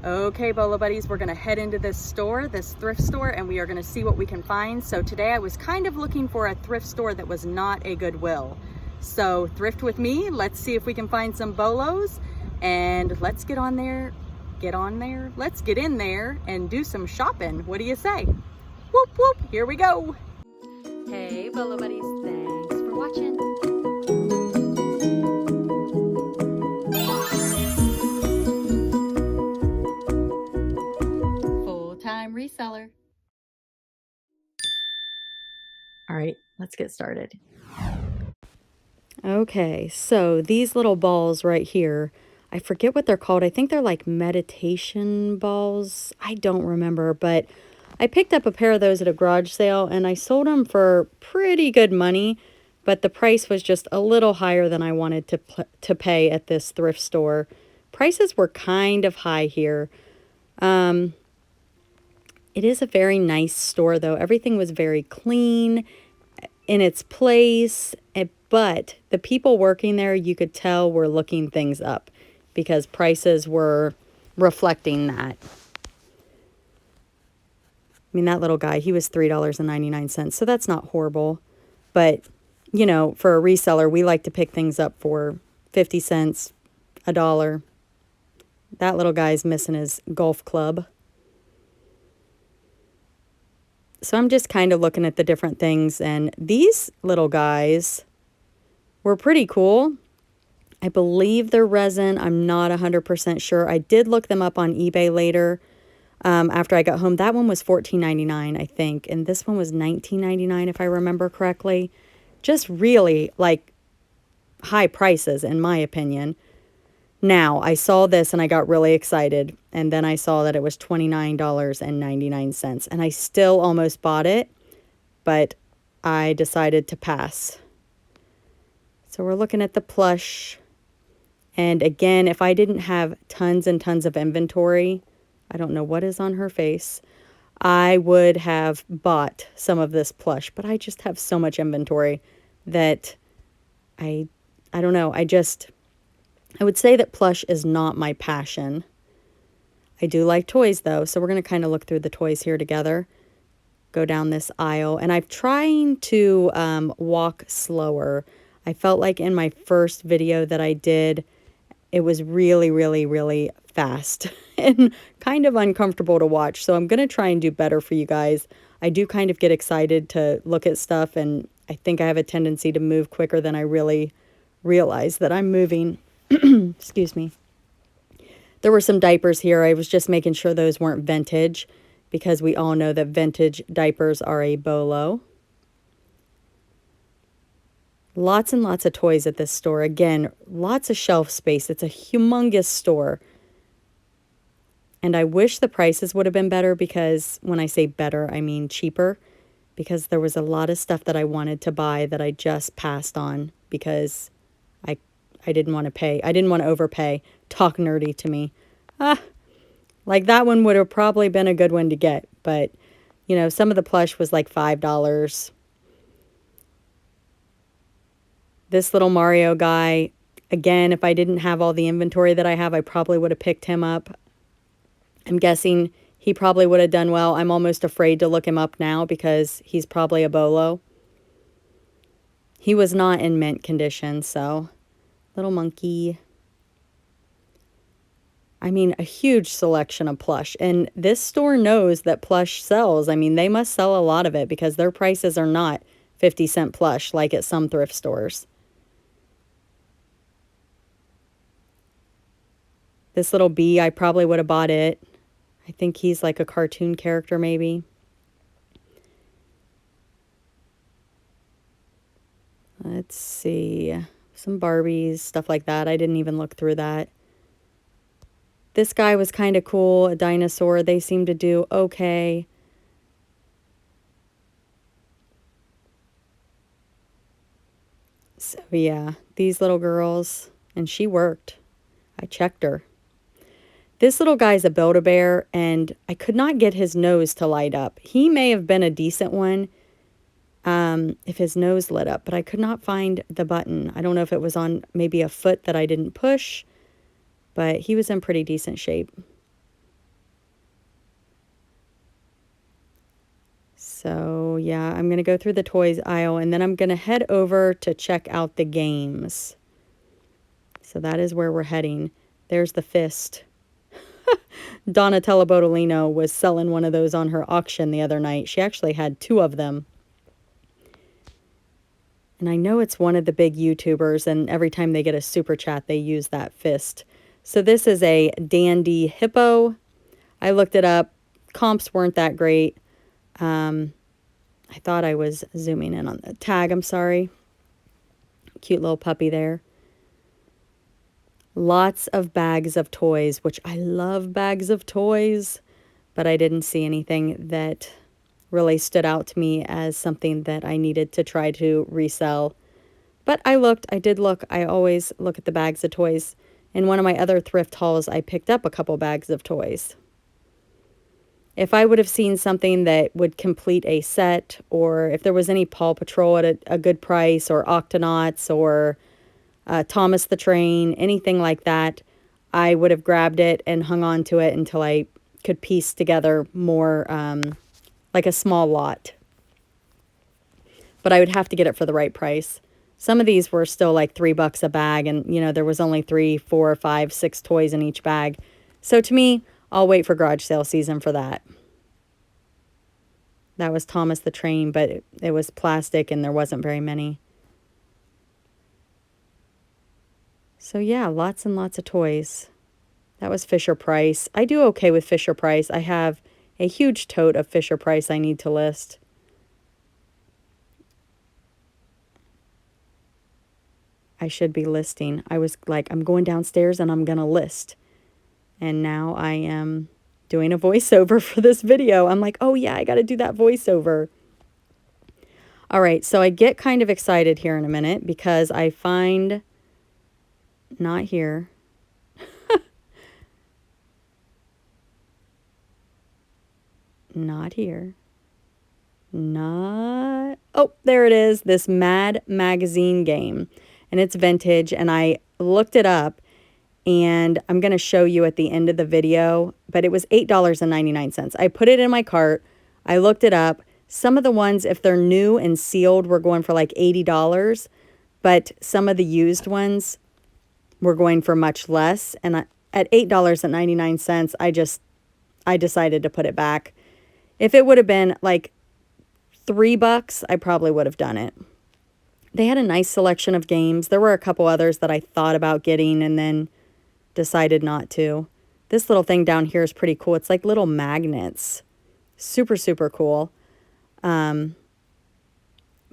Okay, Bolo Buddies, we're gonna head into this store, this thrift store, and we are gonna see what we can find. So today I was kind of looking for a thrift store that was not a Goodwill. So thrift with me, let's see if we can find some bolos, and let's get in there, let's get in there and do some shopping. What do you say? Whoop, whoop, here we go. Hey, Bolo Buddies, thanks for watching. Full-time reseller. All right, let's get started. Okay, so these little balls right here, I forget what they're called. I think they're like meditation balls. I don't remember, but I picked up a pair of those at a garage sale and I sold them for pretty good money, but the price was just a little higher than I wanted to pay at this thrift store. Prices were kind of high here. It is a very nice store though. Everything was very clean in its place, but the people working there, you could tell, were looking things up because prices were reflecting that. I mean, that little guy, he was $3.99, so that's not horrible. But, you know, for a reseller, we like to pick things up for 50 cents, $1. That little guy's missing his golf club. So I'm just kind of looking at the different things, and these little guys were pretty cool. I believe they're resin. I'm not 100% sure. I did look them up on eBay later after I got home. That one was $14.99, I think, and this one was $19.99 if I remember correctly. Just really like high prices in my opinion. Now, I saw this and I got really excited, and then I saw that it was $29.99, and I still almost bought it, but I decided to pass. So we're looking at the plush, and again, if I didn't have tons and tons of inventory, I don't know what is on her face, I would have bought some of this plush, but I just have so much inventory that I don't know, I would say that plush is not my passion. I do like toys though, so we're going to kind of look through the toys here together. Go down this aisle, and I'm trying to walk slower. I felt like in my first video that I did, it was really, really, really fast and kind of uncomfortable to watch. So I'm going to try and do better for you guys. I do kind of get excited to look at stuff, and I think I have a tendency to move quicker than I really realize that I'm moving. Excuse me. There were some diapers here. I was just making sure those weren't vintage because we all know that vintage diapers are a bolo. Lots and lots of toys at this store. Again, lots of shelf space. It's a humongous store. And I wish the prices would have been better because when I say better, I mean cheaper, because there was a lot of stuff that I wanted to buy that I just passed on because I didn't want to pay. I didn't want to overpay. Talk nerdy to me. Like that one would have probably been a good one to get. But, you know, some of the plush was like $5. This little Mario guy, again, if I didn't have all the inventory that I have, I probably would have picked him up. I'm guessing he probably would have done well. I'm almost afraid to look him up now because he's probably a bolo. He was not in mint condition, so... Little monkey. I mean, a huge selection of plush. And this store knows that plush sells. I mean, they must sell a lot of it because their prices are not 50-cent plush like at some thrift stores. This little bee, I probably would have bought it. I think he's like a cartoon character maybe. Let's see... Some Barbies, stuff like that. I didn't even look through that. This guy was kind of cool, a dinosaur. They seem to do okay. So yeah, these little girls, and she worked. I checked her. This little guy's a Build-A-Bear, and I could not get his nose to light up. He may have been a decent one if his nose lit up, but I could not find the button. I don't know if it was on maybe a foot that I didn't push, but he was in pretty decent shape. So yeah, I'm going to go through the toys aisle and then I'm going to head over to check out the games. So that is where we're heading. There's the fist. Donatella Bodolino was selling one of those on her auction the other night. She actually had 2 of them. And I know it's one of the big YouTubers, and every time they get a super chat, they use that fist. So this is a Dandy Hippo. I looked it up. Comps weren't that great. I thought I was zooming in on the tag. I'm sorry. Cute little puppy there. Lots of bags of toys, which I love bags of toys, but I didn't see anything that really stood out to me as something that I needed to try to resell. But I did look. I always look at the bags of toys. In one of my other thrift hauls, I picked up a couple bags of toys. If I would have seen something that would complete a set, or if there was any Paw Patrol at a good price, or Octonauts, or Thomas the Train, anything like that, I would have grabbed it and hung on to it until I could piece together more, like a small lot. But I would have to get it for the right price. Some of these were still like $3 a bag, and there was only 3, 4, 5, 6 toys in each bag. So to me, I'll wait for garage sale season for that. That was Thomas the Train, but it was plastic and there wasn't very many. So yeah, lots and lots of toys. That was Fisher-Price. I do okay with Fisher-Price. I have a huge tote of Fisher-Price I need to list. I should be listing. I was like, I'm going downstairs and I'm going to list. And now I am doing a voiceover for this video. I'm like, oh yeah, I got to do that voiceover. All right, so I get kind of excited here in a minute because I find, not here. Not here. Not, oh, there it is, this Mad Magazine game. And it's vintage, and I looked it up, and I'm going to show you at the end of the video, but it was $8.99. I put it in my cart. I looked it up. Some of the ones, if they're new and sealed, were going for like $80, but some of the used ones were going for much less. And at $8.99, I decided to put it back. If it would have been like $3, I probably would have done it. They had a nice selection of games. There were a couple others that I thought about getting and then decided not to. This little thing down here is pretty cool. It's like little magnets. Super, super cool. But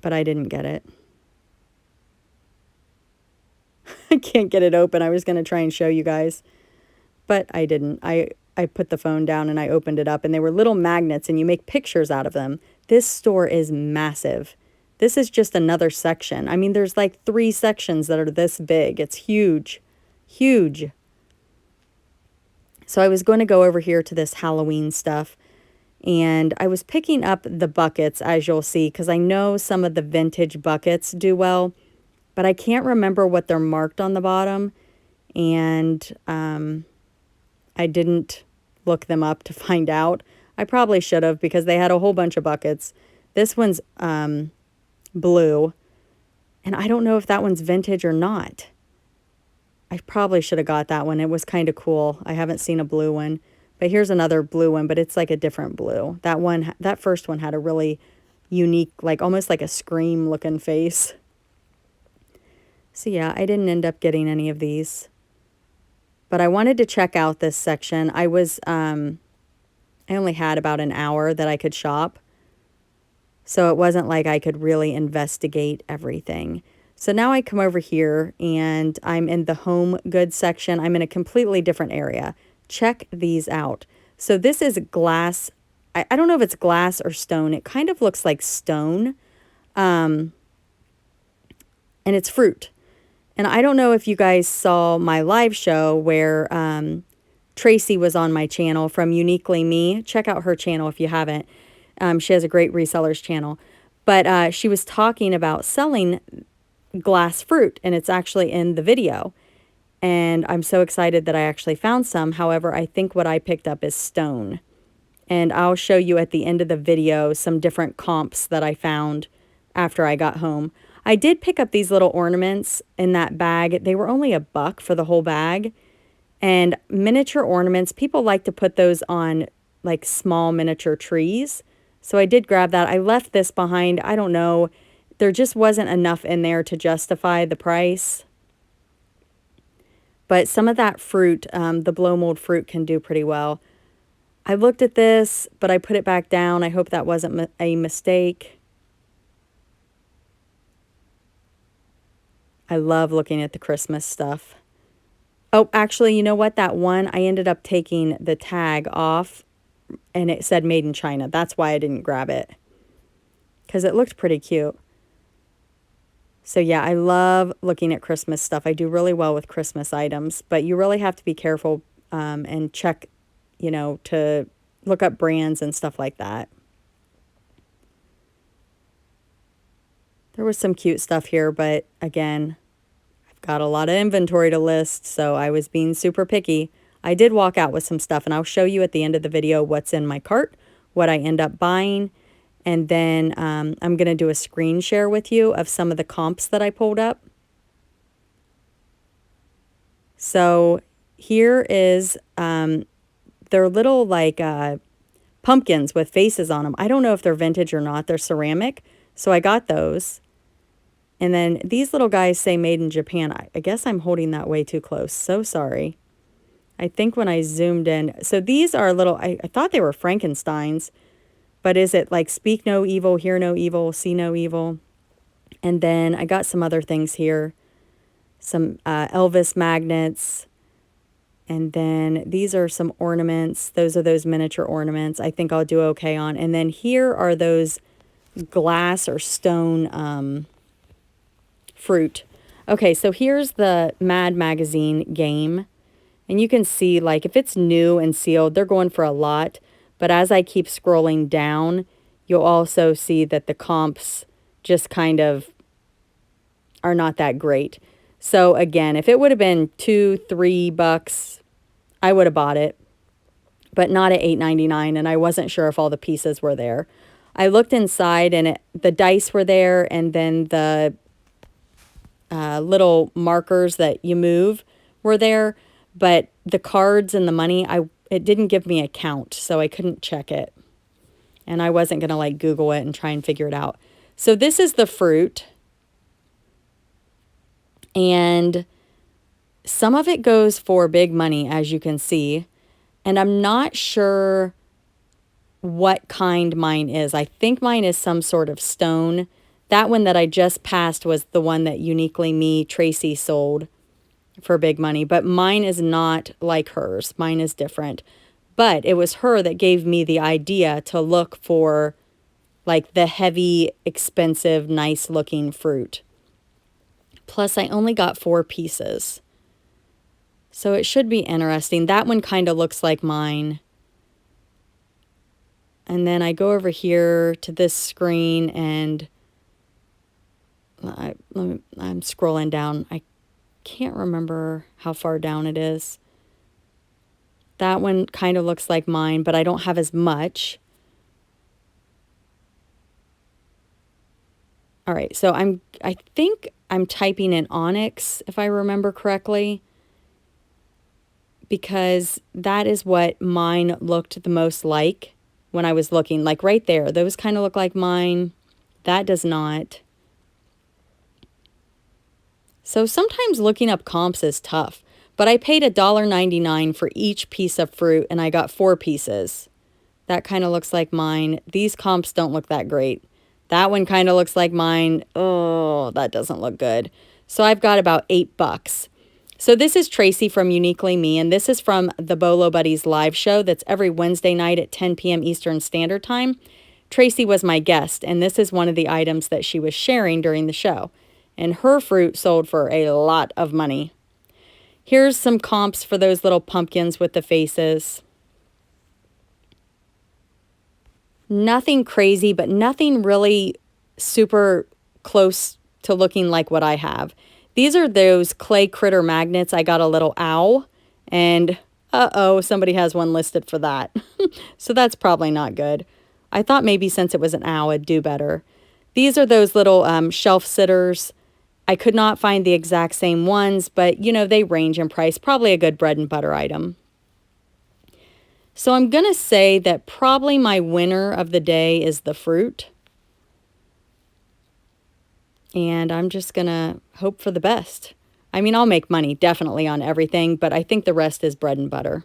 I didn't get it. I can't get it open. I was going to try and show you guys, but I didn't. I put the phone down and I opened it up, and they were little magnets, and you make pictures out of them. This store is massive. This is just another section. I mean, there's like 3 sections that are this big. It's huge, huge. So I was going to go over here to this Halloween stuff, and I was picking up the buckets, as you'll see, because I know some of the vintage buckets do well, but I can't remember what they're marked on the bottom, and I didn't look them up to find out. I probably should have, because they had a whole bunch of buckets. This one's blue, and I don't know if that one's vintage or not. I probably should have got that one. It was kind of cool. I haven't seen a blue one, but here's another blue one, but it's like a different blue. That first one had a really unique, like almost like a Scream looking face. So yeah, I didn't end up getting any of these, but I wanted to check out this section. I only had about an hour that I could shop, so it wasn't like I could really investigate everything. So now I come over here and I'm in the home goods section. I'm in a completely different area. Check these out. So this is glass. I don't know if it's glass or stone. It kind of looks like stone. And it's fruit. And I don't know if you guys saw my live show where Tracy was on my channel from Uniquely Me. Check out her channel if you haven't. She has a great resellers channel. But she was talking about selling glass fruit, and it's actually in the video. And I'm so excited that I actually found some. However, I think what I picked up is stone. And I'll show you at the end of the video some different comps that I found after I got home. I did pick up these little ornaments in that bag. They were only $1 for the whole bag. And miniature ornaments, people like to put those on like small miniature trees. So I did grab that. I left this behind. I don't know. There just wasn't enough in there to justify the price. But some of that fruit, the blow mold fruit, can do pretty well. I looked at this, but I put it back down. I hope that wasn't a mistake. I love looking at the Christmas stuff. Oh, actually, you know what? That one, I ended up taking the tag off, and it said Made in China. That's why I didn't grab it, because it looked pretty cute. So yeah, I love looking at Christmas stuff. I do really well with Christmas items, but you really have to be careful and check, you know, to look up brands and stuff like that. There was some cute stuff here, but again, I've got a lot of inventory to list, so I was being super picky. I did walk out with some stuff, and I'll show you at the end of the video what's in my cart, what I end up buying, and then I'm going to do a screen share with you of some of the comps that I pulled up. So here is they're little like pumpkins with faces on them. I don't know if they're vintage or not. They're ceramic, so I got those. And then these little guys say Made in Japan. I guess I'm holding that way too close. So sorry. I think when I zoomed in. So these are little, I thought they were Frankensteins. But is it like speak no evil, hear no evil, see no evil? And then I got some other things here. Some Elvis magnets. And then these are some ornaments. Those are those miniature ornaments. I think I'll do okay on. And then here are those glass or stone fruit. Okay, so here's the Mad Magazine game. And you can see, like, if it's new and sealed, they're going for a lot. But as I keep scrolling down, you'll also see that the comps just kind of are not that great. So again, if it would have been $2-3, I would have bought it, but not at $8.99. And I wasn't sure if all the pieces were there. I looked inside, and the dice were there, and then the little markers that you move were there, but the cards and the money, it didn't give me a count, so I couldn't check it. And I wasn't going to like Google it and try and figure it out. So this is the fruit. And some of it goes for big money, as you can see. And I'm not sure what kind mine is. I think mine is some sort of stone. That one that I just passed was the one that Uniquely Me, Tracy, sold for big money. But mine is not like hers. Mine is different. But it was her that gave me the idea to look for like the heavy, expensive, nice looking fruit. Plus, I only got 4 pieces. So it should be interesting. That one kind of looks like mine. And then I go over here to this screen, and I'm scrolling down. I can't remember how far down it is. That one kind of looks like mine, but I don't have as much. All right, so I think I'm typing in onyx, if I remember correctly, because that is what mine looked the most like when I was looking. Like right there, those kind of look like mine. That does not. So sometimes looking up comps is tough, but I paid $1.99 for each piece of fruit, and I got 4 pieces. That kind of looks like mine. These comps don't look that great. That one kind of looks like mine. Oh, that doesn't look good. So I've got about $8. So this is Tracy from Uniquely Me, and this is from the Bolo Buddies live show that's every Wednesday night at 10 p.m. Eastern Standard Time. Tracy was my guest, and this is one of the items that she was sharing during the show. And her fruit sold for a lot of money. Here's some comps for those little pumpkins with the faces. Nothing crazy, but nothing really super close to looking like what I have. These are those clay critter magnets. I got a little owl, and Uh-oh, somebody has one listed for that. So that's probably not good. I thought maybe since it was an owl, it'd do better. These are those little shelf sitters. I could not find the exact same ones, but you know, they range in price. Probably a good bread and butter item. So I'm going to say that probably my winner of the day is the fruit. And I'm just going to hope for the best. I mean, I'll make money definitely on everything, but I think the rest is bread and butter.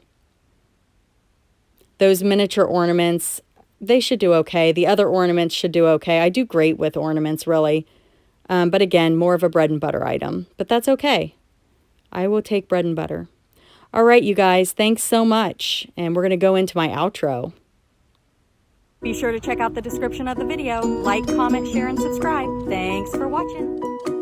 Those miniature ornaments, they should do okay. The other ornaments should do okay. I do great with ornaments, really. But again, more of a bread and butter item. But that's okay. I will take bread and butter. All right, you guys, thanks so much. And we're going to go into my outro. Be sure to check out the description of the video. Like, comment, share, and subscribe. Thanks for watching.